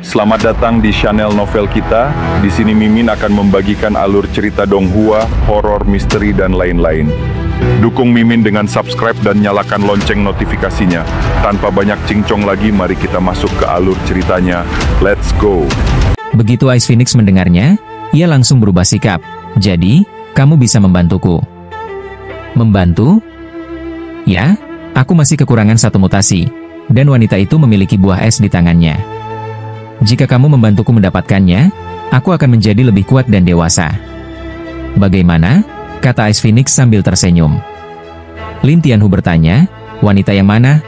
Selamat datang di channel novel kita. Di sini Mimin akan membagikan alur cerita donghua, horor, misteri, dan lain-lain. Dukung Mimin dengan subscribe dan nyalakan lonceng notifikasinya. Tanpa banyak cincong lagi, mari kita masuk ke alur ceritanya. Let's go! Begitu Ice Phoenix mendengarnya, ia langsung berubah sikap. Jadi, kamu bisa membantuku. Membantu? Ya, aku masih kekurangan satu mutasi. Dan wanita itu memiliki buah es di tangannya. Jika kamu membantuku mendapatkannya, aku akan menjadi lebih kuat dan dewasa. Bagaimana? Kata Ice Phoenix sambil tersenyum. Lin Tianhu bertanya, wanita yang mana?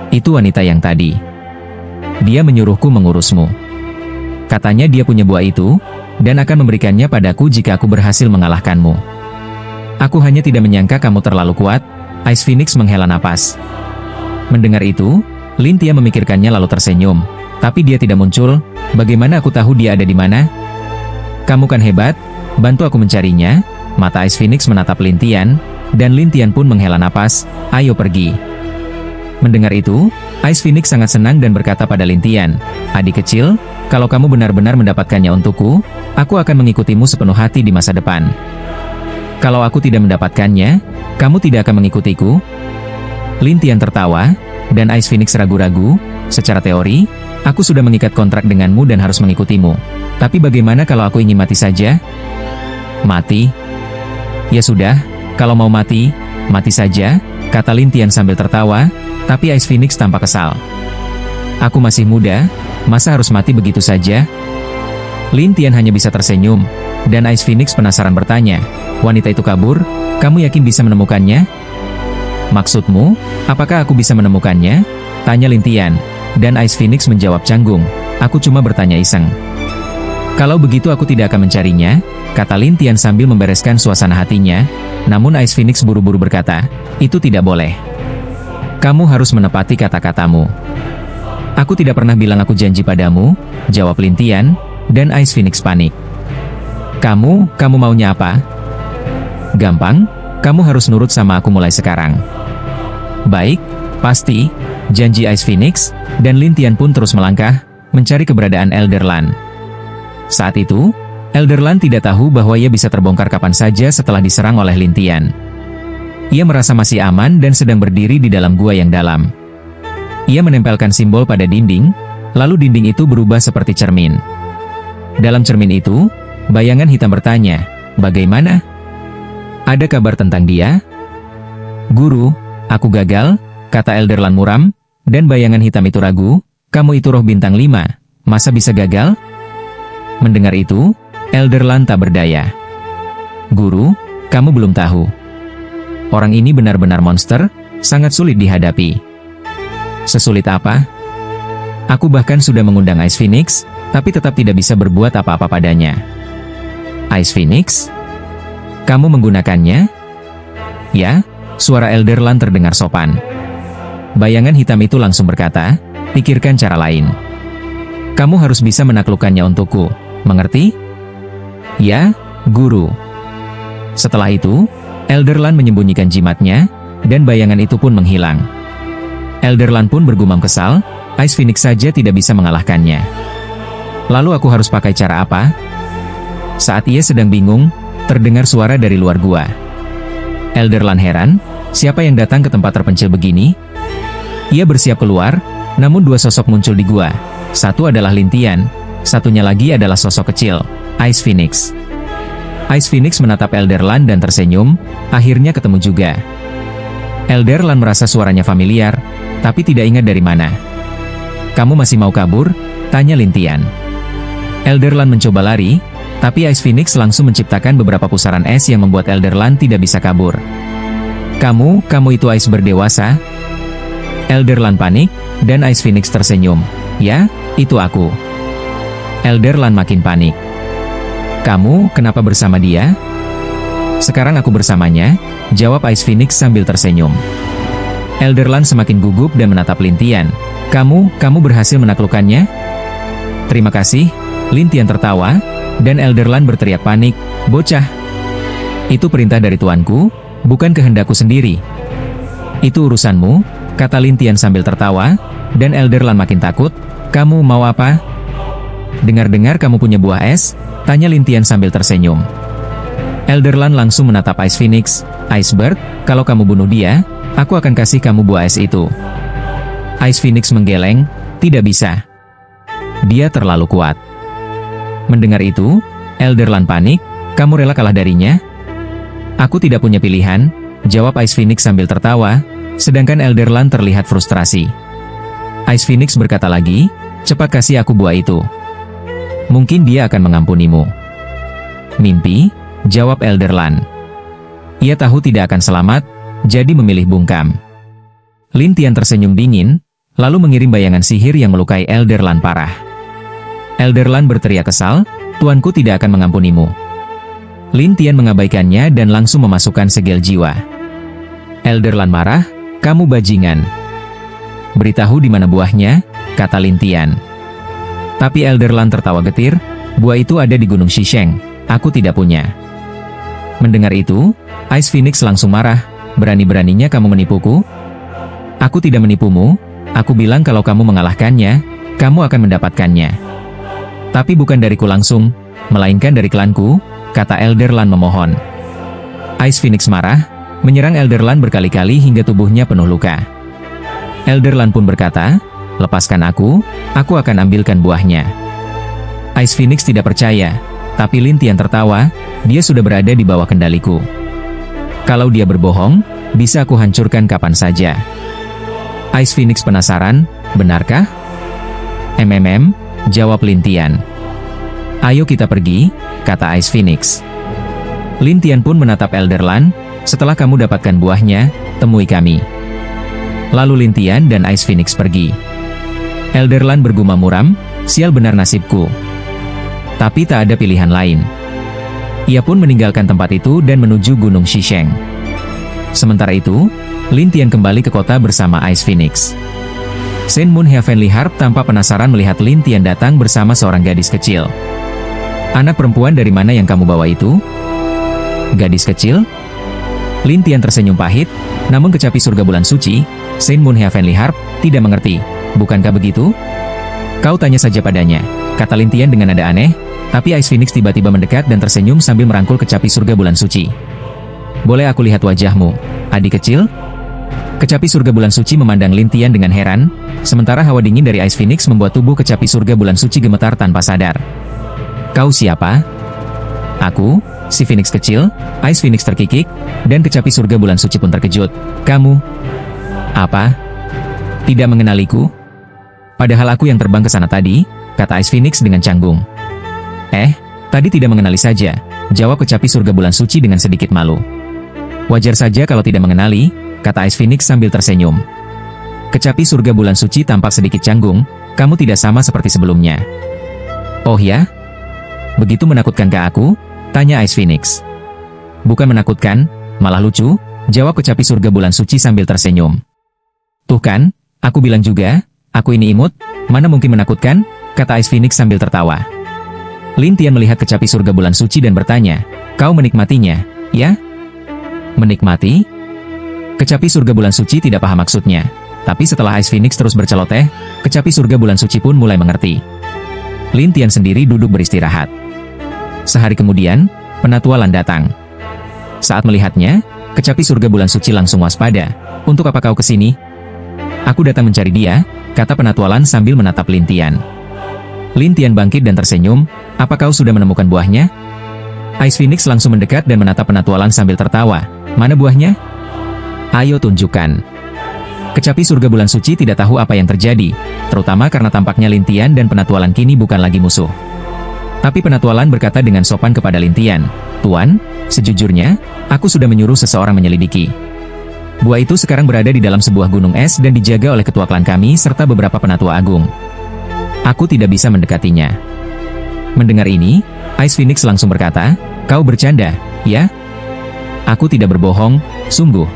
Itu wanita yang tadi. Dia menyuruhku mengurusmu. Katanya dia punya buah itu, dan akan memberikannya padaku jika aku berhasil mengalahkanmu. Aku hanya tidak menyangka kamu terlalu kuat. Ice Phoenix menghela napas. Mendengar itu, Lin Tian memikirkannya lalu tersenyum. Tapi dia tidak muncul. Bagaimana aku tahu dia ada di mana? Kamu kan hebat, bantu aku mencarinya. Mata Ice Phoenix menatap Lin Tian, dan Lin Tian pun menghela napas. Ayo pergi. Mendengar itu, Ice Phoenix sangat senang dan berkata pada Lin Tian, adik kecil, kalau kamu benar-benar mendapatkannya untukku, aku akan mengikutimu sepenuh hati di masa depan. Kalau aku tidak mendapatkannya, kamu tidak akan mengikutiku? Lin Tian tertawa, dan Ice Phoenix ragu-ragu. Secara teori, aku sudah mengikat kontrak denganmu dan harus mengikutimu. Tapi bagaimana kalau aku ingin mati saja? Mati? Ya sudah, kalau mau mati, mati saja, kata Lin Tian sambil tertawa, tapi Ice Phoenix tampak kesal. Aku masih muda, masa harus mati begitu saja? Lin Tian hanya bisa tersenyum, dan Ice Phoenix penasaran bertanya, wanita itu kabur, kamu yakin bisa menemukannya? Maksudmu, apakah aku bisa menemukannya? Tanya Lin Tian, dan Ice Phoenix menjawab canggung, aku cuma bertanya iseng. Kalau begitu aku tidak akan mencarinya, kata Lin Tian sambil membereskan suasana hatinya, namun Ice Phoenix buru-buru berkata, itu tidak boleh. Kamu harus menepati kata-katamu. Aku tidak pernah bilang aku janji padamu, jawab Lin Tian, dan Ice Phoenix panik. Kamu maunya apa? Gampang, kamu harus nurut sama aku mulai sekarang. Baik, pasti, janji Ice Phoenix, dan Lin Tian pun terus melangkah, mencari keberadaan Elderland. Saat itu, Elderland tidak tahu bahwa ia bisa terbongkar kapan saja setelah diserang oleh Lin Tian. Ia merasa masih aman dan sedang berdiri di dalam gua yang dalam. Ia menempelkan simbol pada dinding, lalu dinding itu berubah seperti cermin. Dalam cermin itu, bayangan hitam bertanya, bagaimana? Ada kabar tentang dia? Guru, aku gagal, kata Elderland muram, dan bayangan hitam itu ragu, kamu itu roh bintang 5, masa bisa gagal? Mendengar itu, Elderland tak berdaya. Guru, kamu belum tahu. Orang ini benar-benar monster, sangat sulit dihadapi. Sesulit apa? Aku bahkan sudah mengundang Ice Phoenix, tapi tetap tidak bisa berbuat apa-apa padanya. Ice Phoenix? Kamu menggunakannya? Ya, suara Elderland terdengar sopan. Bayangan hitam itu langsung berkata, pikirkan cara lain. Kamu harus bisa menaklukkannya untukku, mengerti? Ya, guru. Setelah itu, Elderland menyembunyikan jimatnya, dan bayangan itu pun menghilang. Elderland pun bergumam kesal, Ice Phoenix saja tidak bisa mengalahkannya. Lalu aku harus pakai cara apa? Saat ia sedang bingung, terdengar suara dari luar gua. Elderland heran, siapa yang datang ke tempat terpencil begini? Ia bersiap keluar, namun dua sosok muncul di gua. Satu adalah Lin Tian, satunya lagi adalah sosok kecil, Ice Phoenix. Ice Phoenix menatap Elderland dan tersenyum, akhirnya ketemu juga. Elderland merasa suaranya familiar, tapi tidak ingat dari mana. Kamu masih mau kabur? Tanya Lin Tian. Elderland mencoba lari, tapi Ice Phoenix langsung menciptakan beberapa pusaran es yang membuat Elderland tidak bisa kabur. Kamu itu Ice berdewasa? Elderland panik, dan Ice Phoenix tersenyum. Ya, itu aku. Elderland makin panik. Kamu, kenapa bersama dia? Sekarang aku bersamanya, jawab Ice Phoenix sambil tersenyum. Elderland semakin gugup dan menatap Lin Tian. Kamu berhasil menaklukkannya? Terima kasih, Lin Tian tertawa, dan Elderland berteriak panik, bocah. Itu perintah dari tuanku, bukan kehendakku sendiri. Itu urusanmu, kata Lin Tian sambil tertawa, dan Elderland makin takut. Kamu mau apa? Dengar-dengar kamu punya buah es? Tanya Lintian sambil tersenyum. Elderland langsung menatap Ice Phoenix. Icebird, kalau kamu bunuh dia, aku akan kasih kamu buah es itu. Ice Phoenix menggeleng, tidak bisa. Dia terlalu kuat. Mendengar itu, Elderland panik, kamu rela kalah darinya? Aku tidak punya pilihan, jawab Ice Phoenix sambil tertawa, sedangkan Elderland terlihat frustrasi. Ice Phoenix berkata lagi, cepat kasih aku buah itu. Mungkin dia akan mengampunimu. Mimpi, jawab Elderland. Ia tahu tidak akan selamat, jadi memilih bungkam. Lintian tersenyum dingin, lalu mengirim bayangan sihir yang melukai Elderland parah. Elderland berteriak kesal, tuanku tidak akan mengampunimu. Lintian mengabaikannya dan langsung memasukkan segel jiwa. Elderland marah, kamu bajingan. Beritahu di mana buahnya, kata Lintian. Tapi Elderland tertawa getir, buah itu ada di Gunung Shisheng, aku tidak punya. Mendengar itu, Ice Phoenix langsung marah, berani-beraninya kamu menipuku? Aku tidak menipumu, aku bilang kalau kamu mengalahkannya, kamu akan mendapatkannya. Tapi bukan dariku langsung, melainkan dari klanku, kata Elderland memohon. Ice Phoenix marah, menyerang Elderland berkali-kali hingga tubuhnya penuh luka. Elderland pun berkata, lepaskan aku akan ambilkan buahnya. Ice Phoenix tidak percaya, tapi Lintian tertawa, dia sudah berada di bawah kendaliku. Kalau dia berbohong, bisa aku hancurkan kapan saja. Ice Phoenix penasaran, benarkah? Jawab Lintian. Ayo kita pergi, kata Ice Phoenix. Lintian pun menatap Elderland, setelah kamu dapatkan buahnya, temui kami. Lalu Lintian dan Ice Phoenix pergi. Elderland bergumam muram, sial benar nasibku. Tapi tak ada pilihan lain. Ia pun meninggalkan tempat itu dan menuju Gunung Shisheng. Sementara itu, Lintian kembali ke kota bersama Ice Phoenix. Shen Moon Heavenly Harp tampak penasaran melihat Lintian datang bersama seorang gadis kecil. Anak perempuan dari mana yang kamu bawa itu? Gadis kecil? Lintian tersenyum pahit, namun kecapi surga bulan suci, Shen Moon Heavenly Harp, tidak mengerti. Bukankah begitu? Kau tanya saja padanya, kata Lintian dengan nada aneh, tapi Ice Phoenix tiba-tiba mendekat dan tersenyum sambil merangkul kecapi surga bulan suci. Boleh aku lihat wajahmu, adik kecil? Kecapi surga bulan suci memandang Lintian dengan heran, sementara hawa dingin dari Ice Phoenix membuat tubuh kecapi surga bulan suci gemetar tanpa sadar. Kau siapa? Aku, si Phoenix kecil. Ice Phoenix terkikik, dan kecapi surga bulan suci pun terkejut. Kamu? Apa? Tidak mengenaliku? Padahal aku yang terbang ke sana tadi, kata Ice Phoenix dengan canggung. Tadi tidak mengenali saja, jawab kecapi surga bulan suci dengan sedikit malu. Wajar saja kalau tidak mengenali, kata Ice Phoenix sambil tersenyum. Kecapi surga bulan suci tampak sedikit canggung, kamu tidak sama seperti sebelumnya. Oh ya? Begitu menakutkankah aku? Tanya Ice Phoenix. Bukan menakutkan, malah lucu, jawab kecapi surga bulan suci sambil tersenyum. Tuh kan, aku bilang juga, aku ini imut, mana mungkin menakutkan, kata Ice Phoenix sambil tertawa. Lintian melihat kecapi surga bulan suci dan bertanya, kau menikmatinya, ya? Menikmati? Kecapi surga bulan suci tidak paham maksudnya, tapi setelah Ice Phoenix terus berceloteh, kecapi surga bulan suci pun mulai mengerti. Lintian sendiri duduk beristirahat. Sehari kemudian, penatualan datang. Saat melihatnya, kecapi surga bulan suci langsung waspada. Untuk apa kau kesini? Aku datang mencari dia, kata penatualan sambil menatap Lintian. Lintian bangkit dan tersenyum, apa kau sudah menemukan buahnya? Ice Phoenix langsung mendekat dan menatap penatualan sambil tertawa. Mana buahnya? Ayo tunjukkan. Kecapi surga bulan suci tidak tahu apa yang terjadi, terutama karena tampaknya Lintian dan penatualan kini bukan lagi musuh. Tapi penatualan berkata dengan sopan kepada Lintian, Tuan, sejujurnya, aku sudah menyuruh seseorang menyelidiki. Buah itu sekarang berada di dalam sebuah gunung es dan dijaga oleh ketua klan kami serta beberapa penatua agung. Aku tidak bisa mendekatinya. Mendengar ini, Ice Phoenix langsung berkata, kau bercanda, ya? Aku tidak berbohong, sungguh.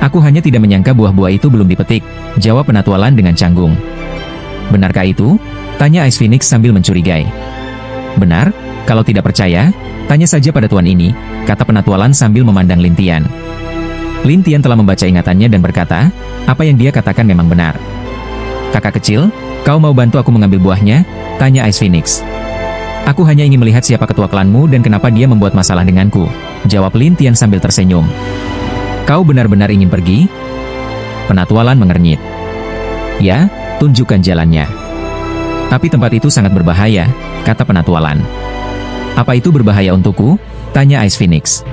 Aku hanya tidak menyangka buah-buah itu belum dipetik, jawab penatualan dengan canggung. Benarkah itu? Tanya Ice Phoenix sambil mencurigai. Benar, kalau tidak percaya, tanya saja pada tuan ini, kata penatualan sambil memandang Lintian. Lintian telah membaca ingatannya dan berkata, apa yang dia katakan memang benar. Kakak kecil, kau mau bantu aku mengambil buahnya? Tanya Ice Phoenix. Aku hanya ingin melihat siapa ketua klanmu dan kenapa dia membuat masalah denganku, jawab Lin Tian sambil tersenyum. Kau benar-benar ingin pergi? Penatualan mengernyit. Ya, tunjukkan jalannya. Tapi tempat itu sangat berbahaya, kata penatualan. Apa itu berbahaya untukku? Tanya Ice Phoenix.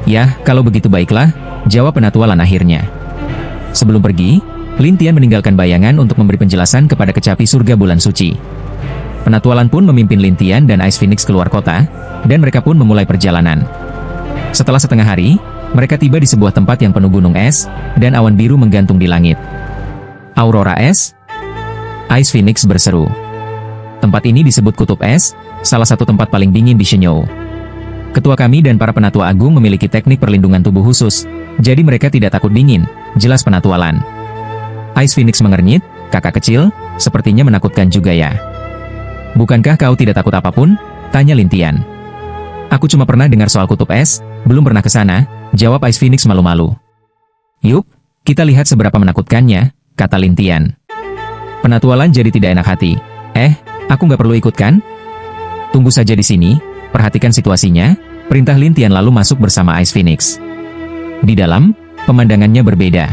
Ya, kalau begitu baiklah, jawab penatualan akhirnya. Sebelum pergi, Lin Tian meninggalkan bayangan untuk memberi penjelasan kepada kecapi surga bulan suci. Penatualan pun memimpin Lin Tian dan Ice Phoenix keluar kota, dan mereka pun memulai perjalanan. Setelah setengah hari, mereka tiba di sebuah tempat yang penuh gunung es, dan awan biru menggantung di langit. Aurora es? Ice Phoenix berseru. Tempat ini disebut Kutub Es, salah satu tempat paling dingin di Shenyou. Ketua kami dan para penatua agung memiliki teknik perlindungan tubuh khusus, jadi mereka tidak takut dingin, jelas penatualan. Ice Phoenix mengernyit, kakak kecil, sepertinya menakutkan juga ya. Bukankah kau tidak takut apapun? Tanya Lin Tian. Aku cuma pernah dengar soal Kutub Es, belum pernah ke sana, jawab Ice Phoenix malu-malu. Yuk, kita lihat seberapa menakutkannya, kata Lin Tian. Penatualan jadi tidak enak hati. Aku nggak perlu ikut kan? Tunggu saja di sini, perhatikan situasinya, perintah Lin Tian lalu masuk bersama Ice Phoenix. Di dalam, pemandangannya berbeda.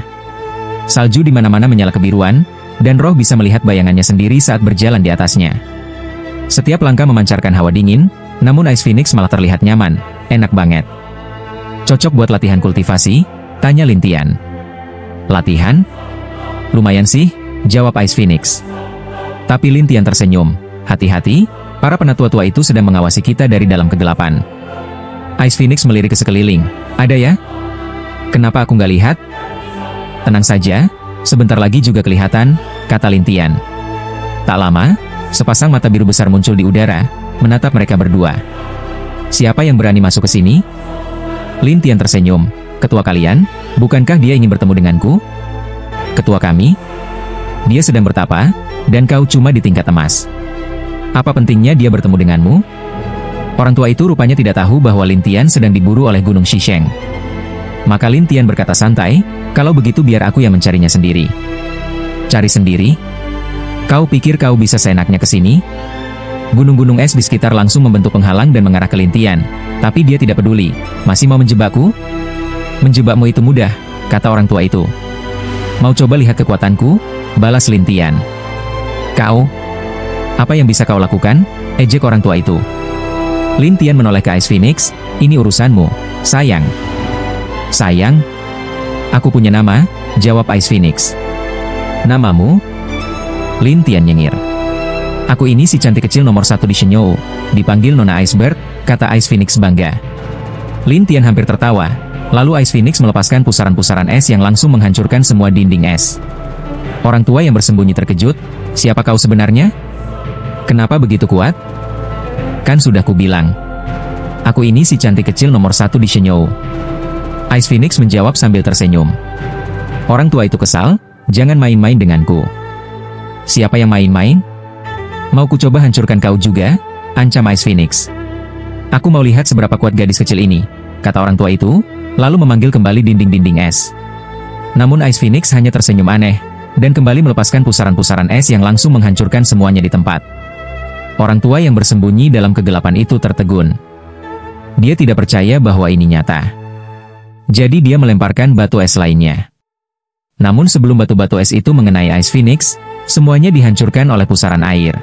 Salju di mana-mana menyala kebiruan, dan roh bisa melihat bayangannya sendiri saat berjalan di atasnya. Setiap langkah memancarkan hawa dingin, namun Ice Phoenix malah terlihat nyaman, enak banget. Cocok buat latihan kultivasi? Tanya Lin Tian. Latihan? Lumayan sih, jawab Ice Phoenix. Tapi Lin Tian tersenyum. Hati-hati, para penatua tua itu sedang mengawasi kita dari dalam kegelapan. Ice Phoenix melirik ke sekeliling. Ada ya? Kenapa aku nggak lihat? Tenang saja, sebentar lagi juga kelihatan, kata Lin Tian. Tak lama, sepasang mata biru besar muncul di udara, menatap mereka berdua. Siapa yang berani masuk ke sini? Lin Tian tersenyum. Ketua kalian, bukankah dia ingin bertemu denganku? Ketua kami? Dia sedang bertapa, dan kau cuma di tingkat emas. Apa pentingnya dia bertemu denganmu? Orang tua itu rupanya tidak tahu bahwa Lin Tian sedang diburu oleh Gunung Shisheng. Maka Lin Tian berkata santai, kalau begitu biar aku yang mencarinya sendiri. Cari sendiri? Kau pikir kau bisa seenaknya ke sini? Gunung-gunung es di sekitar langsung membentuk penghalang dan mengarah ke Lin Tian. Tapi dia tidak peduli. Masih mau menjebakku? Menjebakmu itu mudah, kata orang tua itu. Mau coba lihat kekuatanku? Balas Lin Tian. Kau? Apa yang bisa kau lakukan? Ejek orang tua itu. Lin Tian menoleh ke Ice Phoenix. Ini urusanmu, sayang. Sayang? Aku punya nama, jawab Ice Phoenix. Namamu? Lin Tian nyengir. Aku ini si cantik kecil nomor 1 di Shenyou, dipanggil Nona Iceberg, kata Ice Phoenix bangga. Lin Tian hampir tertawa, lalu Ice Phoenix melepaskan pusaran-pusaran es yang langsung menghancurkan semua dinding es. Orang tua yang bersembunyi terkejut, siapa kau sebenarnya? Kenapa begitu kuat? Kan sudah kubilang. Aku ini si cantik kecil nomor 1 di Shenyou. Ice Phoenix menjawab sambil tersenyum. Orang tua itu kesal, jangan main-main denganku. Siapa yang main-main? Mau ku coba hancurkan kau juga? Ancam Ice Phoenix. Aku mau lihat seberapa kuat gadis kecil ini, kata orang tua itu, lalu memanggil kembali dinding-dinding es. Namun Ice Phoenix hanya tersenyum aneh, dan kembali melepaskan pusaran-pusaran es yang langsung menghancurkan semuanya di tempat. Orang tua yang bersembunyi dalam kegelapan itu tertegun. Dia tidak percaya bahwa ini nyata. Jadi dia melemparkan batu es lainnya. Namun sebelum batu-batu es itu mengenai Ice Phoenix, semuanya dihancurkan oleh pusaran air.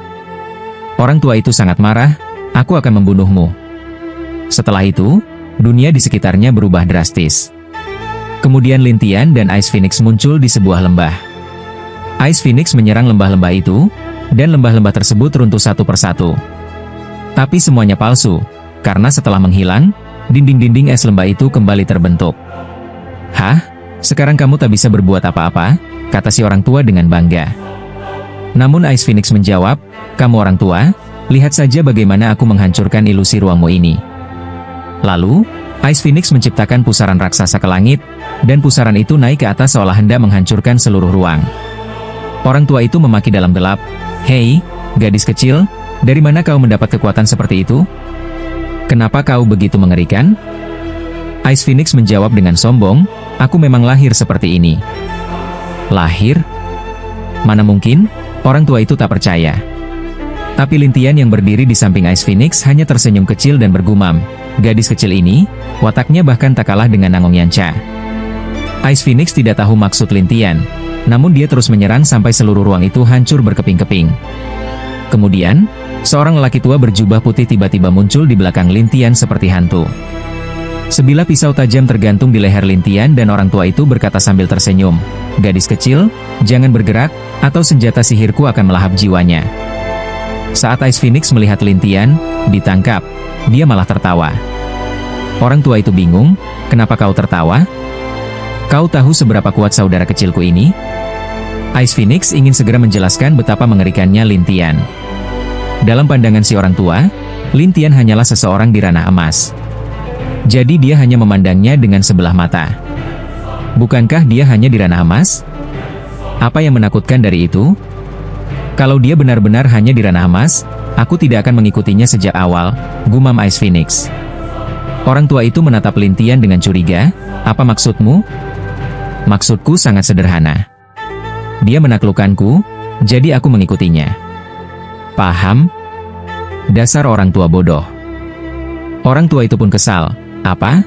Orang tua itu sangat marah, aku akan membunuhmu. Setelah itu, dunia di sekitarnya berubah drastis. Kemudian Lin Tian dan Ice Phoenix muncul di sebuah lembah. Ice Phoenix menyerang lembah-lembah itu, dan lembah-lembah tersebut runtuh satu persatu. Tapi semuanya palsu, karena setelah menghilang, dinding-dinding es lembah itu kembali terbentuk. Hah? Sekarang kamu tak bisa berbuat apa-apa? Kata si orang tua dengan bangga. Namun Ice Phoenix menjawab, kamu orang tua, lihat saja bagaimana aku menghancurkan ilusi ruangmu ini. Lalu, Ice Phoenix menciptakan pusaran raksasa ke langit, dan pusaran itu naik ke atas seolah hendak menghancurkan seluruh ruang. Orang tua itu memaki dalam gelap, hei, gadis kecil, dari mana kau mendapat kekuatan seperti itu? Kenapa kau begitu mengerikan? Ice Phoenix menjawab dengan sombong, aku memang lahir seperti ini. Lahir? Mana mungkin, orang tua itu tak percaya. Tapi Lintian yang berdiri di samping Ice Phoenix hanya tersenyum kecil dan bergumam. Gadis kecil ini, wataknya bahkan tak kalah dengan Nangong Yancha. Ice Phoenix tidak tahu maksud Lintian, namun dia terus menyerang sampai seluruh ruang itu hancur berkeping-keping. Kemudian, seorang lelaki tua berjubah putih tiba-tiba muncul di belakang Lintian seperti hantu. Sebilah pisau tajam tergantung di leher Lintian dan orang tua itu berkata sambil tersenyum, "Gadis kecil, jangan bergerak, atau senjata sihirku akan melahap jiwanya." Saat Ice Phoenix melihat Lintian ditangkap, dia malah tertawa. Orang tua itu bingung, "Kenapa kau tertawa? Kau tahu seberapa kuat saudara kecilku ini?" Ice Phoenix ingin segera menjelaskan betapa mengerikannya Lintian. Dalam pandangan si orang tua, Lintian hanyalah seseorang di ranah emas. Jadi dia hanya memandangnya dengan sebelah mata. Bukankah dia hanya di ranah emas? Apa yang menakutkan dari itu? Kalau dia benar-benar hanya di ranah emas, aku tidak akan mengikutinya sejak awal, gumam Ice Phoenix. Orang tua itu menatap Lintian dengan curiga. "Apa maksudmu?" "Maksudku sangat sederhana. Dia menaklukkanku, jadi aku mengikutinya." "Paham? Dasar orang tua bodoh." Orang tua itu pun kesal. "Apa?"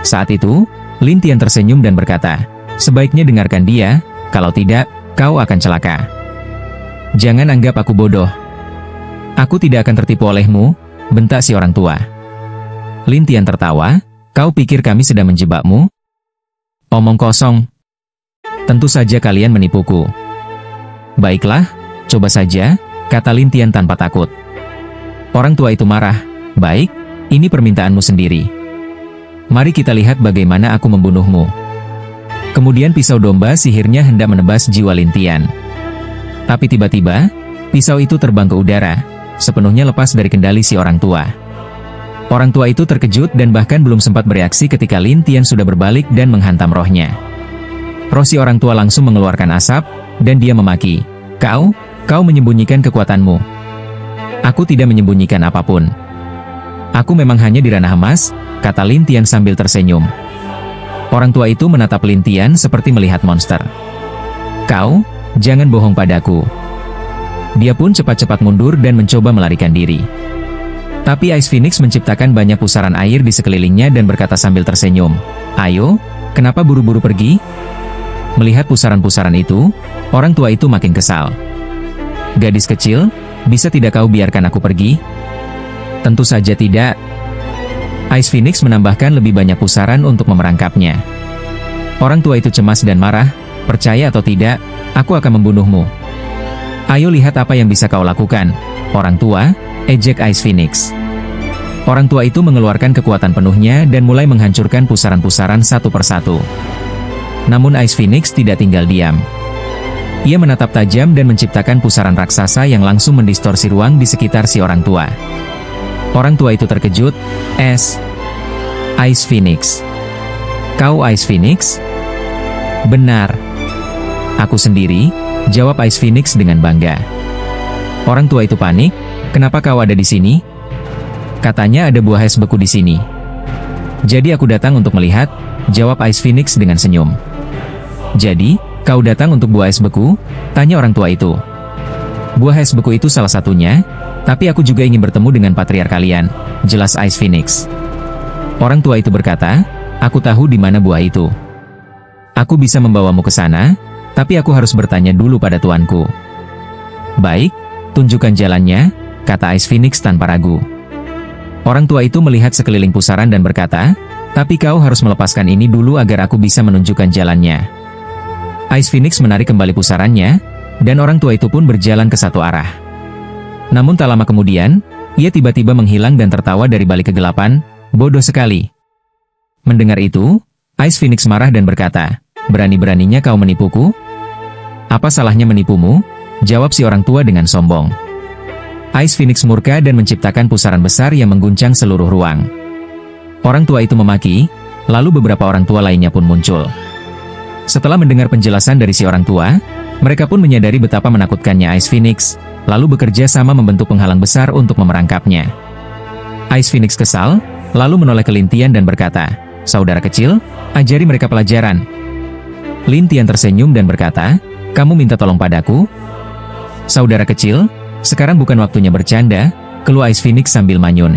Saat itu, Lintian tersenyum dan berkata, "Sebaiknya dengarkan dia, kalau tidak, kau akan celaka. Jangan anggap aku bodoh. Aku tidak akan tertipu olehmu," bentak si orang tua. Lintian tertawa, "Kau pikir kami sedang menjebakmu? Omong kosong. Tentu saja kalian menipuku." "Baiklah, coba saja," kata Lintian tanpa takut. Orang tua itu marah. "Baik, ini permintaanmu sendiri. Mari kita lihat bagaimana aku membunuhmu." Kemudian pisau domba sihirnya hendak menebas jiwa Lintian. Tapi tiba-tiba, pisau itu terbang ke udara, sepenuhnya lepas dari kendali si orang tua. Orang tua itu terkejut dan bahkan belum sempat bereaksi ketika Lintian sudah berbalik dan menghantam rohnya. Roh si orang tua langsung mengeluarkan asap, dan dia memaki, Kau menyembunyikan kekuatanmu." "Aku tidak menyembunyikan apapun. Aku memang hanya di ranah emas," kata Lintian sambil tersenyum. Orang tua itu menatap Lintian seperti melihat monster. "Kau, jangan bohong padaku." Dia pun cepat-cepat mundur dan mencoba melarikan diri. Tapi Ice Phoenix menciptakan banyak pusaran air di sekelilingnya dan berkata sambil tersenyum, "Ayo, kenapa buru-buru pergi?" Melihat pusaran-pusaran itu, orang tua itu makin kesal. "Gadis kecil, bisa tidak kau biarkan aku pergi?" "Tentu saja tidak." Ice Phoenix menambahkan lebih banyak pusaran untuk memerangkapnya. Orang tua itu cemas dan marah, "Percaya atau tidak, aku akan membunuhmu. Ayo lihat apa yang bisa kau lakukan, orang tua," ejek Ice Phoenix. Orang tua itu mengeluarkan kekuatan penuhnya dan mulai menghancurkan pusaran-pusaran satu persatu. Namun Ice Phoenix tidak tinggal diam. Ia menatap tajam dan menciptakan pusaran raksasa yang langsung mendistorsi ruang di sekitar si orang tua. Orang tua itu terkejut. Ice Phoenix. Kau Ice Phoenix?" "Benar. Aku sendiri," jawab Ice Phoenix dengan bangga. Orang tua itu panik. "Kenapa kau ada di sini?" "Katanya ada buah es beku di sini." "Jadi aku datang untuk melihat," jawab Ice Phoenix dengan senyum. "Jadi, kau datang untuk buah es beku?" tanya orang tua itu. "Buah es beku itu salah satunya, tapi aku juga ingin bertemu dengan patriark kalian," jelas Ice Phoenix. Orang tua itu berkata, "Aku tahu di mana buah itu. Aku bisa membawamu ke sana, tapi aku harus bertanya dulu pada tuanku." "Baik, tunjukkan jalannya," kata Ice Phoenix tanpa ragu. Orang tua itu melihat sekeliling pusaran dan berkata, "Tapi kau harus melepaskan ini dulu agar aku bisa menunjukkan jalannya." Ice Phoenix menarik kembali pusarannya, dan orang tua itu pun berjalan ke satu arah. Namun tak lama kemudian, ia tiba-tiba menghilang dan tertawa dari balik kegelapan. "Bodoh sekali." Mendengar itu, Ice Phoenix marah dan berkata, "Berani-beraninya kau menipuku?" "Apa salahnya menipumu?" jawab si orang tua dengan sombong. Ice Phoenix murka dan menciptakan pusaran besar yang mengguncang seluruh ruang. Orang tua itu memaki, lalu beberapa orang tua lainnya pun muncul. Setelah mendengar penjelasan dari si orang tua, mereka pun menyadari betapa menakutkannya Ice Phoenix, lalu bekerja sama membentuk penghalang besar untuk memerangkapnya. Ice Phoenix kesal, lalu menoleh ke Lintian dan berkata, "Saudara kecil, ajari mereka pelajaran." Lintian tersenyum dan berkata, kamu minta tolong padaku? Saudara kecil, sekarang bukan waktunya bercanda, keluh Ice Phoenix sambil manyun.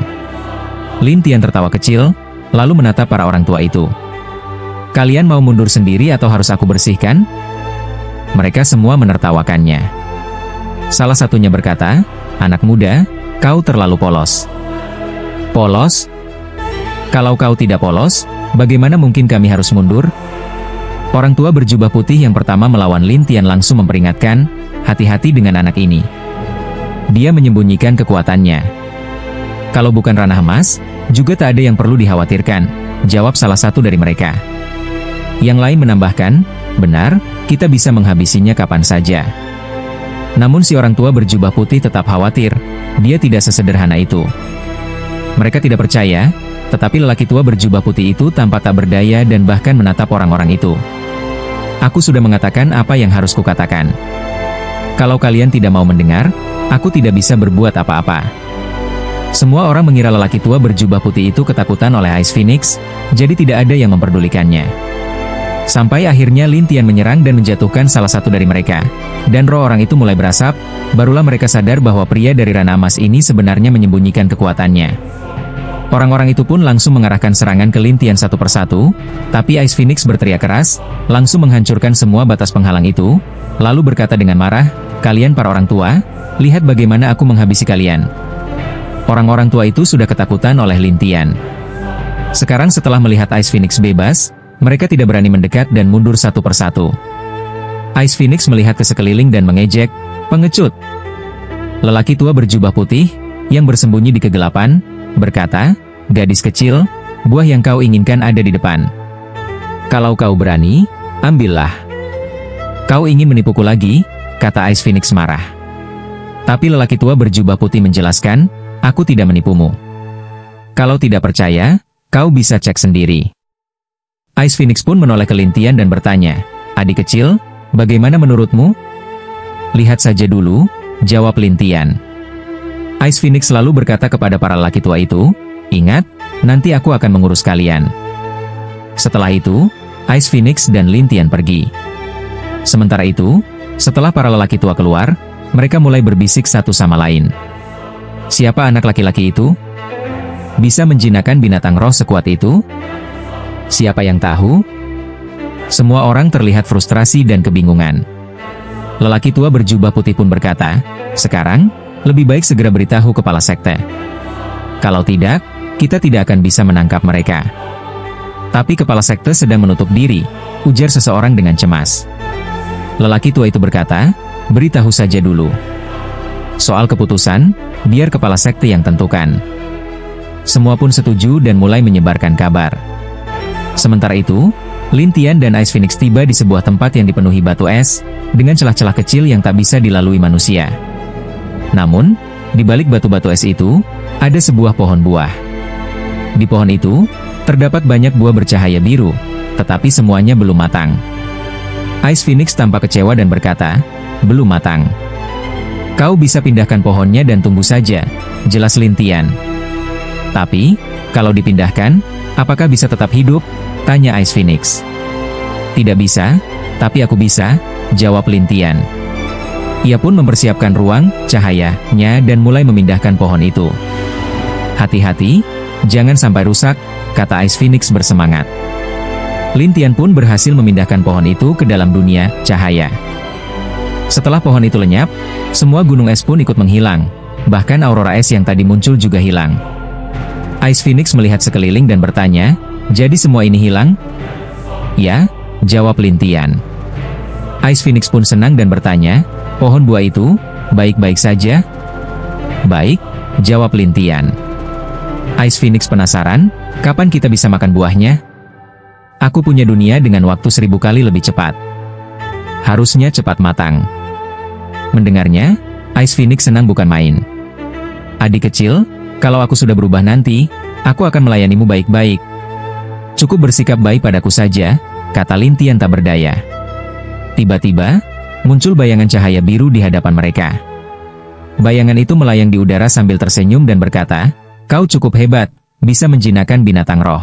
Lin Tian tertawa kecil, lalu menatap para orang tua itu. Kalian mau mundur sendiri atau harus aku bersihkan? Mereka semua menertawakannya. Salah satunya berkata, anak muda, kau terlalu polos. Polos? Kalau kau tidak polos, bagaimana mungkin kami harus mundur? Orang tua berjubah putih yang pertama melawan Lin Tian langsung memperingatkan, hati-hati dengan anak ini. Dia menyembunyikan kekuatannya. Kalau bukan ranah emas, juga tak ada yang perlu dikhawatirkan, jawab salah satu dari mereka. Yang lain menambahkan, benar, kita bisa menghabisinya kapan saja. Namun si orang tua berjubah putih tetap khawatir, dia tidak sesederhana itu. Mereka tidak percaya, tetapi lelaki tua berjubah putih itu tampak tak berdaya dan bahkan menatap orang-orang itu. Aku sudah mengatakan apa yang harus kukatakan. Kalau kalian tidak mau mendengar, aku tidak bisa berbuat apa-apa. Semua orang mengira lelaki tua berjubah putih itu ketakutan oleh Ice Phoenix, jadi tidak ada yang memperdulikannya. Sampai akhirnya Lin Tian menyerang dan menjatuhkan salah satu dari mereka. Dan roh orang itu mulai berasap, barulah mereka sadar bahwa pria dari ranah emas ini sebenarnya menyembunyikan kekuatannya. Orang-orang itu pun langsung mengarahkan serangan ke Lin Tian satu persatu, tapi Ice Phoenix berteriak keras, langsung menghancurkan semua batas penghalang itu, lalu berkata dengan marah, kalian para orang tua, lihat bagaimana aku menghabisi kalian. Orang-orang tua itu sudah ketakutan oleh Lin Tian. Sekarang setelah melihat Ice Phoenix bebas, mereka tidak berani mendekat dan mundur satu persatu. Ice Phoenix melihat ke sekeliling dan mengejek, pengecut. Lelaki tua berjubah putih, yang bersembunyi di kegelapan, berkata, gadis kecil, buah yang kau inginkan ada di depan. Kalau kau berani, ambillah. Kau ingin menipuku lagi, kata Ice Phoenix marah. Tapi lelaki tua berjubah putih menjelaskan, aku tidak menipumu. Kalau tidak percaya, kau bisa cek sendiri. Ice Phoenix pun menoleh ke Lin Tian dan bertanya, adik kecil, bagaimana menurutmu? Lihat saja dulu, jawab Lin Tian. Ice Phoenix selalu berkata kepada para lelaki tua itu, ingat, nanti aku akan mengurus kalian. Setelah itu, Ice Phoenix dan Lin Tian pergi. Sementara itu, setelah para lelaki tua keluar, mereka mulai berbisik satu sama lain. Siapa anak laki-laki itu? Bisa menjinakkan binatang roh sekuat itu? Siapa yang tahu? Semua orang terlihat frustrasi dan kebingungan. Lelaki tua berjubah putih pun berkata, sekarang, lebih baik segera beritahu kepala sekte. Kalau tidak, kita tidak akan bisa menangkap mereka. Tapi kepala sekte sedang menutup diri, ujar seseorang dengan cemas. Lelaki tua itu berkata, beritahu saja dulu. Soal keputusan, biar kepala sekte yang tentukan. Semua pun setuju dan mulai menyebarkan kabar. Sementara itu, Lin Tian dan Ice Phoenix tiba di sebuah tempat yang dipenuhi batu es, dengan celah-celah kecil yang tak bisa dilalui manusia. Namun, di balik batu-batu es itu, ada sebuah pohon buah. Di pohon itu, terdapat banyak buah bercahaya biru, tetapi semuanya belum matang. Ice Phoenix tampak kecewa dan berkata, belum matang. Kau bisa pindahkan pohonnya dan tunggu saja, jelas Lin Tian. Tapi, kalau dipindahkan, apakah bisa tetap hidup? Tanya Ice Phoenix. Tidak bisa, tapi aku bisa, jawab Lin Tian. Ia pun mempersiapkan ruang, cahayanya dan mulai memindahkan pohon itu. Hati-hati, jangan sampai rusak, kata Ice Phoenix bersemangat. Lin Tian pun berhasil memindahkan pohon itu ke dalam dunia cahaya. Setelah pohon itu lenyap, semua gunung es pun ikut menghilang, bahkan aurora es yang tadi muncul juga hilang. Ice Phoenix melihat sekeliling dan bertanya, jadi semua ini hilang? Ya, jawab Lin Tian. Ice Phoenix pun senang dan bertanya, pohon buah itu, baik-baik saja? Baik, jawab Lin Tian. Ice Phoenix penasaran, kapan kita bisa makan buahnya? Aku punya dunia dengan waktu 1000 kali lebih cepat. Harusnya cepat matang. Mendengarnya, Ice Phoenix senang bukan main. Adik kecil, kalau aku sudah berubah nanti, aku akan melayanimu baik-baik. Cukup bersikap baik padaku saja, kata Lin Tian tak berdaya. Tiba-tiba, muncul bayangan cahaya biru di hadapan mereka. Bayangan itu melayang di udara sambil tersenyum dan berkata, kau cukup hebat, bisa menjinakkan binatang roh.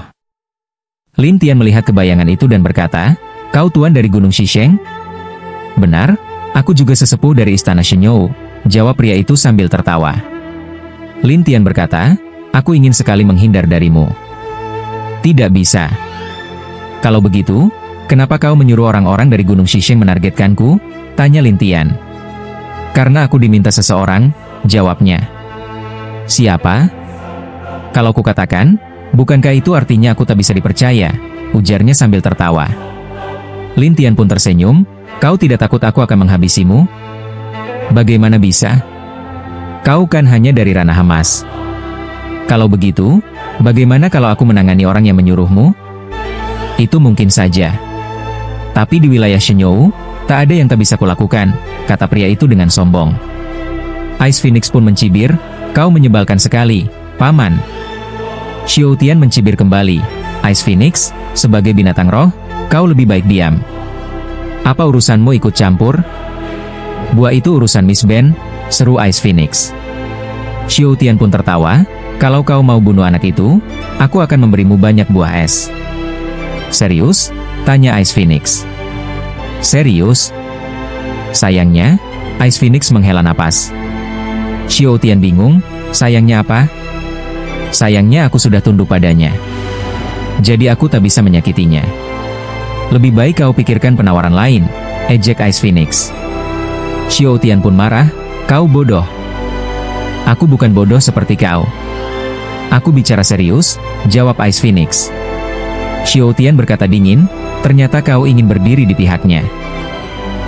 Lin Tian melihat ke bayangan itu dan berkata, kau tuan dari Gunung Shisheng? Benar, aku juga sesepuh dari istana Shenyou, jawab pria itu sambil tertawa. Lin Tian berkata, aku ingin sekali menghindar darimu. Tidak bisa. Kalau begitu, kenapa kau menyuruh orang-orang dari Gunung Xisheng menargetkanku? Tanya Lin Tian. Karena aku diminta seseorang, jawabnya. Siapa? Kalau kukatakan, bukankah itu artinya aku tak bisa dipercaya? Ujarnya sambil tertawa. Lin Tian pun tersenyum, kau tidak takut aku akan menghabisimu? Bagaimana bisa? Kau kan hanya dari ranah emas. Kalau begitu, bagaimana kalau aku menangani orang yang menyuruhmu? Itu mungkin saja. Tapi di wilayah Shenyou, tak ada yang tak bisa kulakukan, kata pria itu dengan sombong. Ice Phoenix pun mencibir, kau menyebalkan sekali, paman. Xiao Tian mencibir kembali, Ice Phoenix, sebagai binatang roh, kau lebih baik diam. Apa urusanmu ikut campur? Buah itu urusan Miss Ben, seru Ice Phoenix. Xiao Tian pun tertawa, kalau kau mau bunuh anak itu, aku akan memberimu banyak buah es. Serius? Tanya Ice Phoenix. Serius? Sayangnya, Ice Phoenix menghela napas. Xiao Tian bingung, sayangnya apa? Sayangnya aku sudah tunduk padanya. Jadi aku tak bisa menyakitinya. Lebih baik kau pikirkan penawaran lain, ejek Ice Phoenix. Xiao Tian pun marah, kau bodoh. Aku bukan bodoh seperti kau. Aku bicara serius, jawab Ice Phoenix. Xiao Tian berkata dingin, ternyata kau ingin berdiri di pihaknya.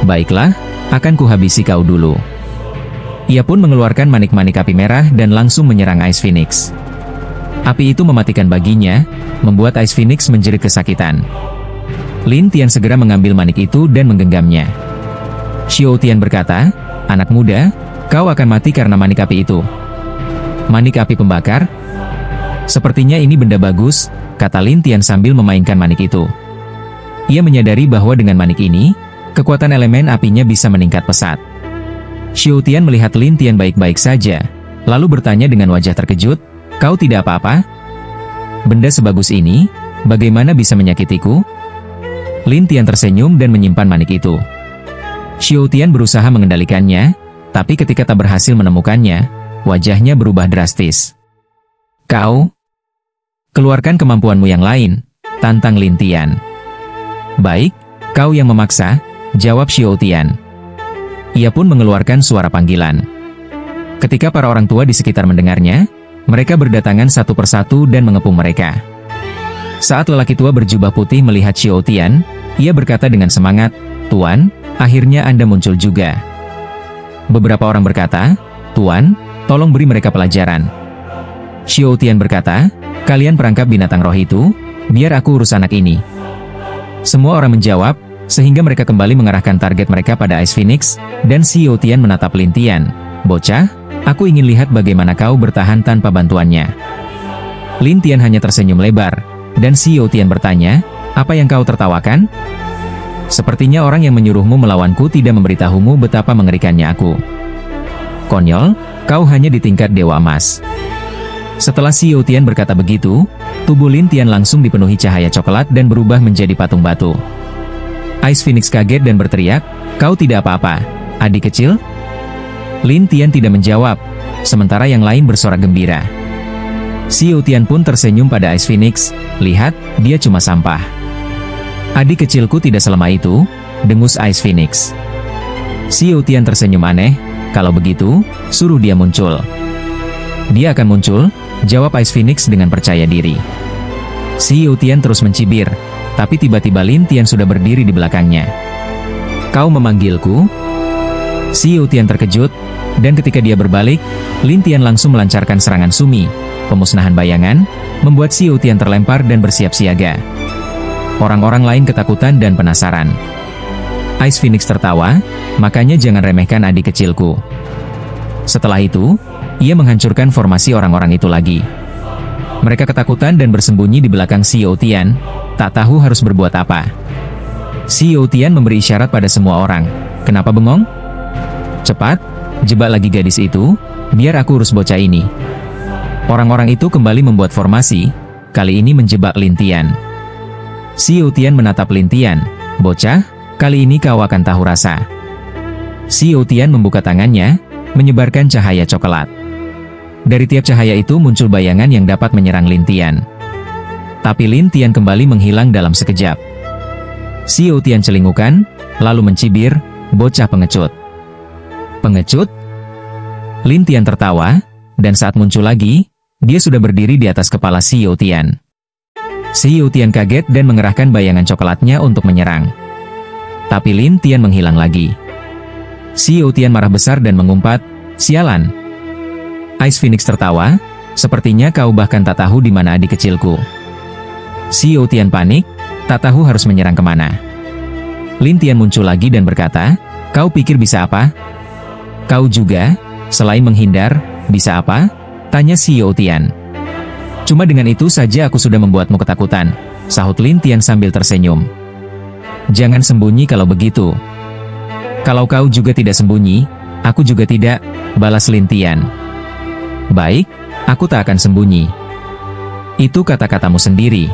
Baiklah, akan kuhabisi kau dulu. Ia pun mengeluarkan manik-manik api merah dan langsung menyerang Ice Phoenix. Api itu mematikan baginya, membuat Ice Phoenix menjerit kesakitan. Lin Tian segera mengambil manik itu dan menggenggamnya. Xiao Tian berkata, anak muda, kau akan mati karena manik api itu. Manik api pembakar? Sepertinya ini benda bagus, kata Lin Tian sambil memainkan manik itu. Ia menyadari bahwa dengan manik ini, kekuatan elemen apinya bisa meningkat pesat. Xiao Tian melihat Lin Tian baik-baik saja, lalu bertanya dengan wajah terkejut, kau tidak apa-apa? Benda sebagus ini, bagaimana bisa menyakitiku? Lin Tian tersenyum dan menyimpan manik itu. Xiao Tian berusaha mengendalikannya, tapi ketika tak berhasil menemukannya, wajahnya berubah drastis. Kau? Keluarkan kemampuanmu yang lain, tantang Lin Tian. Baik, kau yang memaksa, jawab Xiao Tian. Ia pun mengeluarkan suara panggilan. Ketika para orang tua di sekitar mendengarnya, mereka berdatangan satu persatu dan mengepung mereka. Saat lelaki tua berjubah putih melihat Xiao Tian, ia berkata dengan semangat, Tuan, akhirnya Anda muncul juga. Beberapa orang berkata, Tuan, tolong beri mereka pelajaran. Xiao Tian berkata, kalian perangkap binatang roh itu, biar aku urus anak ini. Semua orang menjawab, sehingga mereka kembali mengarahkan target mereka pada Ice Phoenix, dan Xiao Tian menatap Lin Tian. Bocah, aku ingin lihat bagaimana kau bertahan tanpa bantuannya. Lin Tian hanya tersenyum lebar, dan Xiao Tian bertanya, apa yang kau tertawakan? Sepertinya orang yang menyuruhmu melawanku tidak memberitahumu betapa mengerikannya aku. Konyol, kau hanya di tingkat Dewa Emas. Setelah Xiao Tian berkata begitu, tubuh Lin Tian langsung dipenuhi cahaya coklat dan berubah menjadi patung batu. Ice Phoenix kaget dan berteriak, kau tidak apa-apa, adik kecil? Lin Tian tidak menjawab, sementara yang lain bersorak gembira. Xiao Tian pun tersenyum pada Ice Phoenix, lihat, dia cuma sampah. Adik kecilku tidak selama itu, dengus Ice Phoenix. Xiao Tian tersenyum aneh, kalau begitu, suruh dia muncul. Dia akan muncul, jawab Ice Phoenix dengan percaya diri. Xiao Tian terus mencibir, tapi tiba-tiba Lin Tian sudah berdiri di belakangnya. Kau memanggilku? Xiao Tian terkejut, dan ketika dia berbalik, Lin Tian langsung melancarkan serangan Sumi, pemusnahan bayangan, membuat Xiao Tian terlempar dan bersiap siaga. Orang-orang lain ketakutan dan penasaran. Ice Phoenix tertawa, makanya jangan remehkan adik kecilku. Setelah itu, ia menghancurkan formasi orang-orang itu lagi. Mereka ketakutan dan bersembunyi di belakang Xiao Tian, tak tahu harus berbuat apa. Xiao Tian memberi isyarat pada semua orang, kenapa bengong? Cepat, jebak lagi gadis itu, biar aku urus bocah ini. Orang-orang itu kembali membuat formasi, kali ini menjebak Lin Tian. Xiao Tian menatap Lin Tian, bocah, kali ini kau akan tahu rasa. Xiao Tian membuka tangannya, menyebarkan cahaya coklat. Dari tiap cahaya itu muncul bayangan yang dapat menyerang Lin Tian. Tapi Lin Tian kembali menghilang dalam sekejap. Xiao Tian celingukan, lalu mencibir, bocah pengecut. Pengecut? Lin Tian tertawa, dan saat muncul lagi, dia sudah berdiri di atas kepala Xiao Tian. Xiao Tian kaget dan mengerahkan bayangan coklatnya untuk menyerang. Tapi Lin Tian menghilang lagi. Xiao Tian marah besar dan mengumpat, "Sialan." Ice Phoenix tertawa, "Sepertinya kau bahkan tak tahu di mana adik kecilku." Xiao Tian panik, tak tahu harus menyerang kemana. Lin Tian muncul lagi dan berkata, "Kau pikir bisa apa?" "Kau juga, selain menghindar, bisa apa?" tanya Xiao Tian. "Cuma dengan itu saja aku sudah membuatmu ketakutan," sahut Lin Tian sambil tersenyum. "Jangan sembunyi kalau begitu." "Kalau kau juga tidak sembunyi, aku juga tidak," balas Lin Tian. "Baik, aku tak akan sembunyi. Itu kata-katamu sendiri."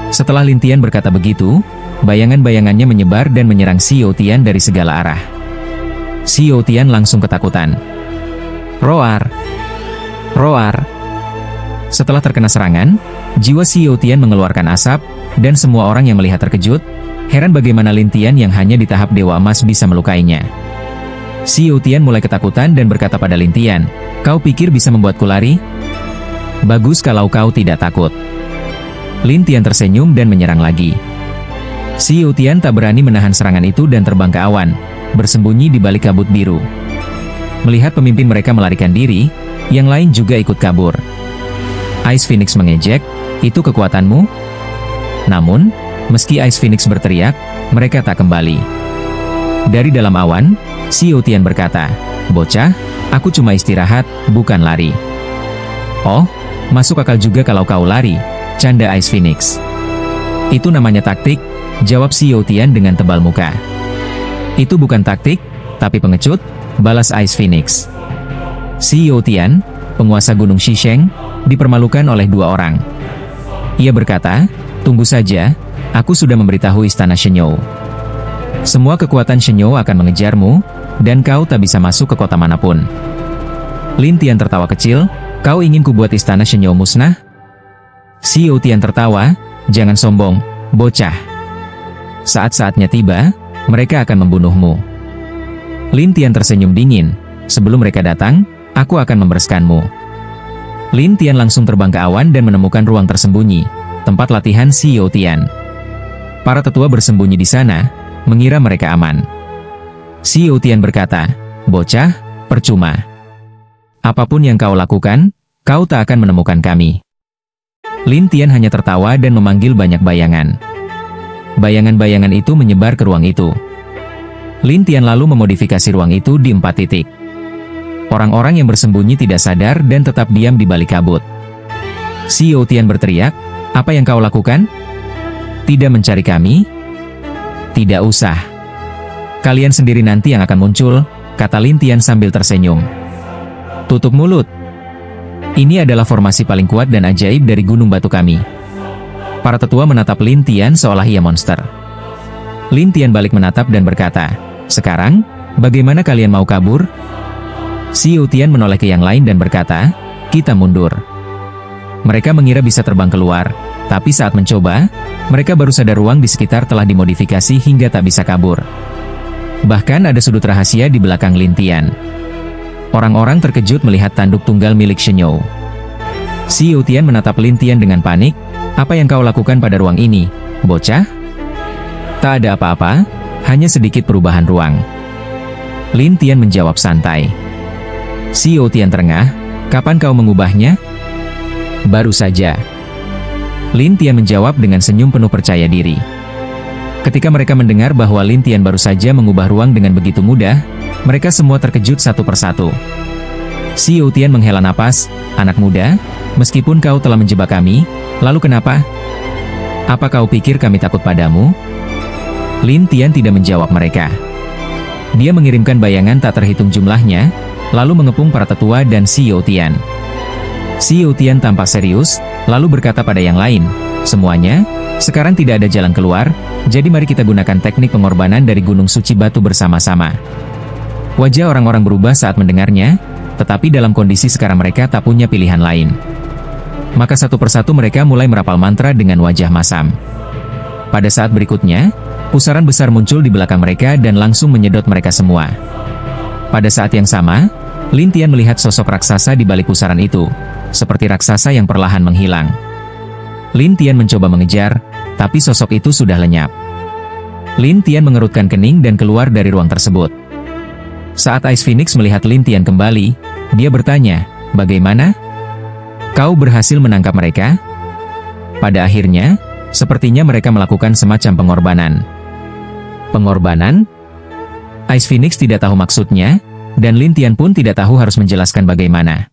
Setelah Lin Tian berkata begitu, bayangan-bayangannya menyebar dan menyerang Xiao Tian dari segala arah. Xiao Tian langsung ketakutan. "Roar! Roar!" Setelah terkena serangan, jiwa Xiao Tian mengeluarkan asap, dan semua orang yang melihat terkejut, heran bagaimana Lin Tian yang hanya di tahap Dewa Emas bisa melukainya. Xiao Tian mulai ketakutan dan berkata pada Lin Tian, "Kau pikir bisa membuatku lari? Bagus kalau kau tidak takut." Lin Tian tersenyum dan menyerang lagi. Xiao Tian tak berani menahan serangan itu dan terbang ke awan, bersembunyi di balik kabut biru. Melihat pemimpin mereka melarikan diri, yang lain juga ikut kabur. Ice Phoenix mengejek, "Itu kekuatanmu?" Namun, meski Ice Phoenix berteriak, mereka tak kembali. Dari dalam awan, Xiao Tian berkata, "Bocah, aku cuma istirahat, bukan lari." "Oh, masuk akal juga kalau kau lari," canda Ice Phoenix. "Itu namanya taktik," jawab Xiao Tian dengan tebal muka. "Itu bukan taktik, tapi pengecut," balas Ice Phoenix. Xiao Tian, penguasa Gunung Shisheng, dipermalukan oleh dua orang. Ia berkata, "Tunggu saja, aku sudah memberitahu Istana Shenyou. Semua kekuatan Shenyou akan mengejarmu, dan kau tak bisa masuk ke kota manapun." Lin Tian tertawa kecil, "Kau ingin kubuat Istana Shenyou musnah?" Xiao Tian tertawa, "Jangan sombong, bocah. Saat-saatnya tiba, mereka akan membunuhmu." Lin Tian tersenyum dingin, "Sebelum mereka datang, aku akan membereskanmu." Lin Tian langsung terbang ke awan dan menemukan ruang tersembunyi, tempat latihan Xiao Tian. Para tetua bersembunyi di sana, mengira mereka aman. Xiao Tian berkata, "Bocah, percuma. Apapun yang kau lakukan, kau tak akan menemukan kami." Lin Tian hanya tertawa dan memanggil banyak bayangan. Bayangan-bayangan itu menyebar ke ruang itu. Lin Tian lalu memodifikasi ruang itu di 4 titik. Orang-orang yang bersembunyi tidak sadar dan tetap diam di balik kabut. Xiao Tian berteriak, "Apa yang kau lakukan? Tidak mencari kami? Tidak usah. Kalian sendiri nanti yang akan muncul," kata Lin Tian sambil tersenyum. "Tutup mulut. Ini adalah formasi paling kuat dan ajaib dari gunung batu kami." Para tetua menatap Lin Tian seolah ia monster. Lin Tian balik menatap dan berkata, "Sekarang, bagaimana kalian mau kabur?" Xiao Tian menoleh ke yang lain dan berkata, "Kita mundur." Mereka mengira bisa terbang keluar, tapi saat mencoba, mereka baru sadar ruang di sekitar telah dimodifikasi hingga tak bisa kabur. Bahkan ada sudut rahasia di belakang Lin Tian. Orang-orang terkejut melihat tanduk tunggal milik Shenyou. Xiao Tian menatap Lin Tian dengan panik, "Apa yang kau lakukan pada ruang ini, bocah?" "Tak ada apa-apa, hanya sedikit perubahan ruang." Lin Tian menjawab santai. Xiao Tian terengah, "Kapan kau mengubahnya?" "Baru saja." Lin Tian menjawab dengan senyum penuh percaya diri. Ketika mereka mendengar bahwa Lin Tian baru saja mengubah ruang dengan begitu mudah, mereka semua terkejut satu persatu. Xiao Tian menghela napas, "Anak muda, meskipun kau telah menjebak kami, lalu kenapa? Apa kau pikir kami takut padamu?" Lin Tian tidak menjawab mereka. Dia mengirimkan bayangan tak terhitung jumlahnya, lalu mengepung para tetua dan Xiao Tian. Xiao Tian tampak serius, lalu berkata pada yang lain, "Semuanya, sekarang tidak ada jalan keluar, jadi mari kita gunakan teknik pengorbanan dari Gunung Suci Batu bersama-sama." Wajah orang-orang berubah saat mendengarnya, tetapi dalam kondisi sekarang mereka tak punya pilihan lain. Maka satu persatu mereka mulai merapal mantra dengan wajah masam. Pada saat berikutnya, pusaran besar muncul di belakang mereka dan langsung menyedot mereka semua. Pada saat yang sama, Lin Tian melihat sosok raksasa di balik pusaran itu, seperti raksasa yang perlahan menghilang. Lin Tian mencoba mengejar, tapi sosok itu sudah lenyap. Lin Tian mengerutkan kening dan keluar dari ruang tersebut. Saat Ice Phoenix melihat Lin Tian kembali, dia bertanya, "Bagaimana? Kau berhasil menangkap mereka?" Pada akhirnya, sepertinya mereka melakukan semacam pengorbanan. Pengorbanan? Ice Phoenix tidak tahu maksudnya, dan Lin Tian pun tidak tahu harus menjelaskan bagaimana.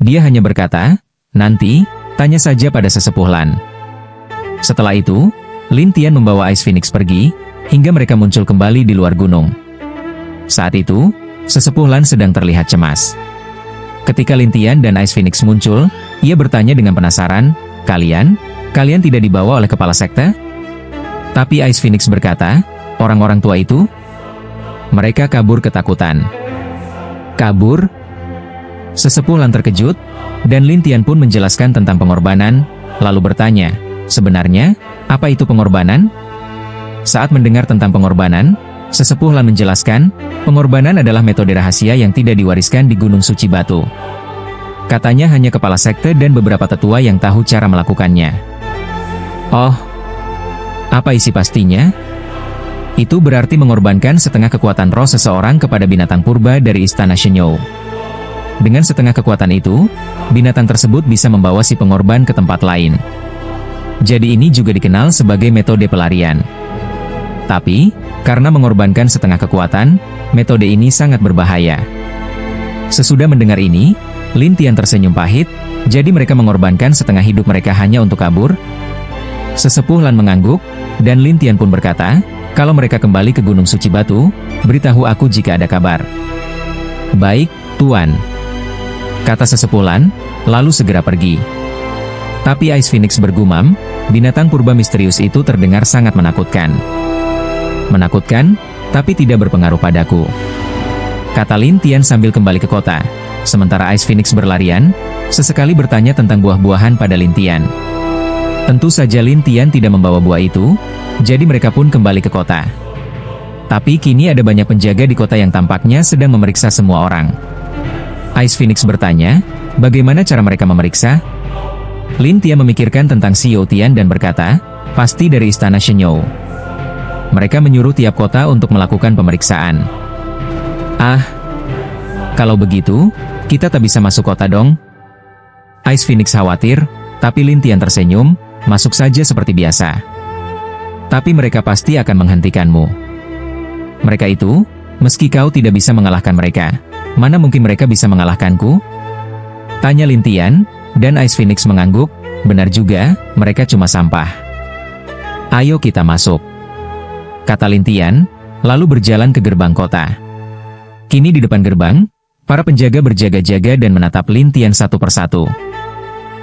Dia hanya berkata, "Nanti, tanya saja pada sesepuh Lan." Setelah itu, Lin Tian membawa Ice Phoenix pergi, hingga mereka muncul kembali di luar gunung. Saat itu, sesepuh Lan sedang terlihat cemas. Ketika Lin Tian dan Ice Phoenix muncul, ia bertanya dengan penasaran, Kalian tidak dibawa oleh kepala sekte?" Tapi Ice Phoenix berkata, "Orang-orang tua itu? Mereka kabur ketakutan." Kabur? Sesepuh Lan terkejut, dan Lin Tian pun menjelaskan tentang pengorbanan, lalu bertanya, "Sebenarnya, apa itu pengorbanan?" Saat mendengar tentang pengorbanan, sesepuh Lan menjelaskan, pengorbanan adalah metode rahasia yang tidak diwariskan di Gunung Suci Batu. Katanya hanya kepala sekte dan beberapa tetua yang tahu cara melakukannya. Oh, apa isi pastinya? Itu berarti mengorbankan setengah kekuatan roh seseorang kepada binatang purba dari Istana Shenyou. Dengan setengah kekuatan itu, binatang tersebut bisa membawa si pengorban ke tempat lain. Jadi ini juga dikenal sebagai metode pelarian. Tapi, karena mengorbankan setengah kekuatan, metode ini sangat berbahaya. Sesudah mendengar ini, Lin Tian tersenyum pahit, jadi mereka mengorbankan setengah hidup mereka hanya untuk kabur? Sesepuh Lan mengangguk, dan Lin Tian pun berkata, "Kalau mereka kembali ke Gunung Suci Batu, beritahu aku jika ada kabar." "Baik, Tuan," kata sesepuh Lan, lalu segera pergi. Tapi Ice Phoenix bergumam, binatang purba misterius itu terdengar sangat menakutkan. "Menakutkan, tapi tidak berpengaruh padaku," kata Lin Tian sambil kembali ke kota. Sementara Ice Phoenix berlarian, sesekali bertanya tentang buah-buahan pada Lin Tian. Tentu saja Lin Tian tidak membawa buah itu, jadi mereka pun kembali ke kota. Tapi kini ada banyak penjaga di kota yang tampaknya sedang memeriksa semua orang. Ice Phoenix bertanya, bagaimana cara mereka memeriksa? Lin Tian memikirkan tentang Xiao Tian dan berkata, "Pasti dari Istana Shenyou. Mereka menyuruh tiap kota untuk melakukan pemeriksaan." "Ah, kalau begitu, kita tak bisa masuk kota dong?" Ice Phoenix khawatir, tapi Lin Tian tersenyum, "Masuk saja seperti biasa. Tapi mereka pasti akan menghentikanmu. Mereka itu, meski kau tidak bisa mengalahkan mereka, mana mungkin mereka bisa mengalahkanku?" Tanya Lin Tian, dan Ice Phoenix mengangguk, "Benar juga, mereka cuma sampah. Ayo kita masuk," kata Lin Tian, lalu berjalan ke gerbang kota. Kini di depan gerbang, para penjaga berjaga-jaga dan menatap Lin Tian satu persatu.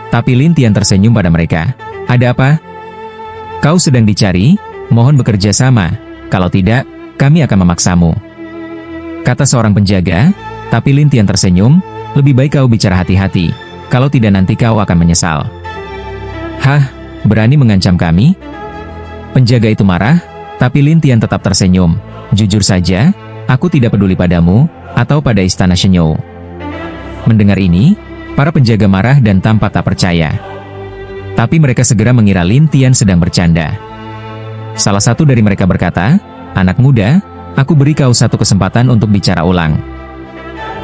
Tapi Lin Tian tersenyum pada mereka. "Ada apa? Kau sedang dicari? Mohon bekerja sama, kalau tidak, kami akan memaksamu," kata seorang penjaga, tapi Lin Tian tersenyum, "Lebih baik kau bicara hati-hati, kalau tidak nanti kau akan menyesal." "Hah, berani mengancam kami?" Penjaga itu marah, tapi Lin Tian tetap tersenyum. "Jujur saja, aku tidak peduli padamu, atau pada Istana Shenyou." Mendengar ini, para penjaga marah dan tampak tak percaya. Tapi mereka segera mengira Lin Tian sedang bercanda. Salah satu dari mereka berkata, "Anak muda, aku beri kau satu kesempatan untuk bicara ulang."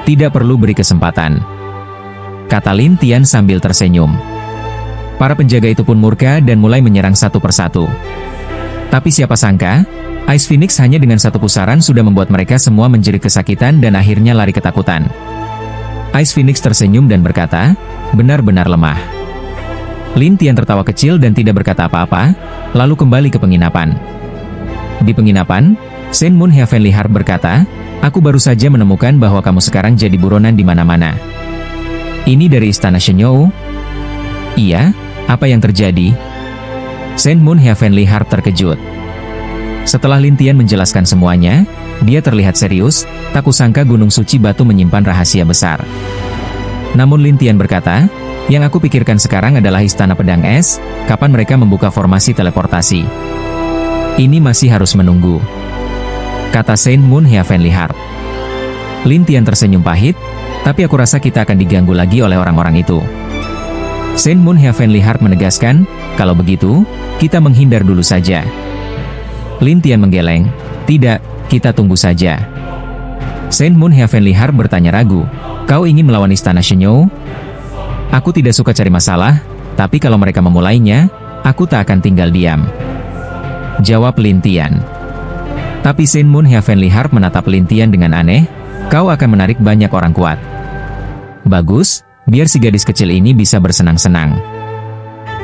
"Tidak perlu beri kesempatan," kata Lin Tian sambil tersenyum. Para penjaga itu pun murka dan mulai menyerang satu persatu. Tapi siapa sangka, Ice Phoenix hanya dengan satu pusaran sudah membuat mereka semua menjerit kesakitan dan akhirnya lari ketakutan. Ice Phoenix tersenyum dan berkata, "Benar-benar lemah." Lin Tian tertawa kecil dan tidak berkata apa-apa, lalu kembali ke penginapan. Di penginapan, Shen Mun Heavenly Heart berkata, "Aku baru saja menemukan bahwa kamu sekarang jadi buronan di mana-mana." "Ini dari Istana Shenyou?" "Iya, apa yang terjadi?" Shen Mun Heavenly Heart terkejut. Setelah Lin Tian menjelaskan semuanya, Dia terlihat serius, tak kusangka Gunung Suci Batu menyimpan rahasia besar. Namun Lin Tian berkata, yang aku pikirkan sekarang adalah Istana Pedang Es, kapan mereka membuka formasi teleportasi. Ini masih harus menunggu, kata Saint Moon Heavenly Heart. Lin Tian tersenyum pahit, tapi aku rasa kita akan diganggu lagi oleh orang-orang itu. Saint Moon Heavenly Heart menegaskan, kalau begitu, kita menghindar dulu saja. Lin Tian menggeleng, tidak, kita tunggu saja. Saint Moon Heavenly Heart bertanya ragu, kau ingin melawan Istana Shenyou? Aku tidak suka cari masalah, tapi kalau mereka memulainya, aku tak akan tinggal diam, jawab Lin Tian. Tapi Saint Moon Heavenly Heart menatap Lin Tian dengan aneh, kau akan menarik banyak orang kuat. Bagus, biar si gadis kecil ini bisa bersenang-senang.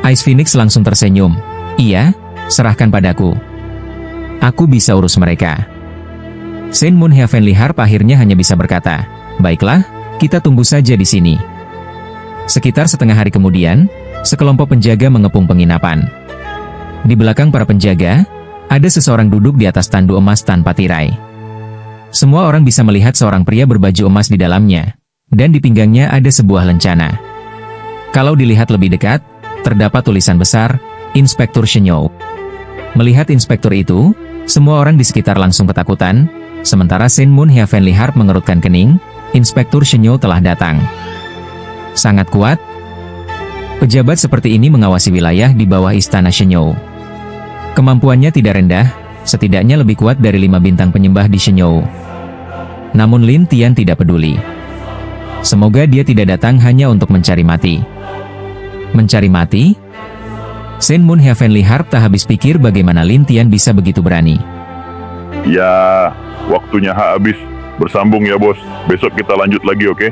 Ice Phoenix langsung tersenyum, iya, serahkan padaku. Aku bisa urus mereka. Saint Moon Heavenly Heart akhirnya hanya bisa berkata, baiklah, kita tunggu saja di sini. Sekitar setengah hari kemudian, sekelompok penjaga mengepung penginapan. Di belakang para penjaga, ada seseorang duduk di atas tandu emas tanpa tirai. Semua orang bisa melihat seorang pria berbaju emas di dalamnya, dan di pinggangnya ada sebuah lencana. Kalau dilihat lebih dekat, terdapat tulisan besar, Inspektur Shenyou. Melihat inspektur itu, semua orang di sekitar langsung ketakutan, sementara Saint Moon Heavenly Heart mengerutkan kening, Inspektur Shenyou telah datang. Sangat kuat. Pejabat seperti ini mengawasi wilayah di bawah Istana Shenyou. Kemampuannya tidak rendah, setidaknya lebih kuat dari 5 bintang penyembah di Shenyou. Namun Lin Tian tidak peduli. Semoga dia tidak datang hanya untuk mencari mati. Mencari mati? Saint Moon Heavenly Heart tak habis pikir bagaimana Lin Tian bisa begitu berani. Ya, waktunya habis. Bersambung ya bos. Besok kita lanjut lagi, oke?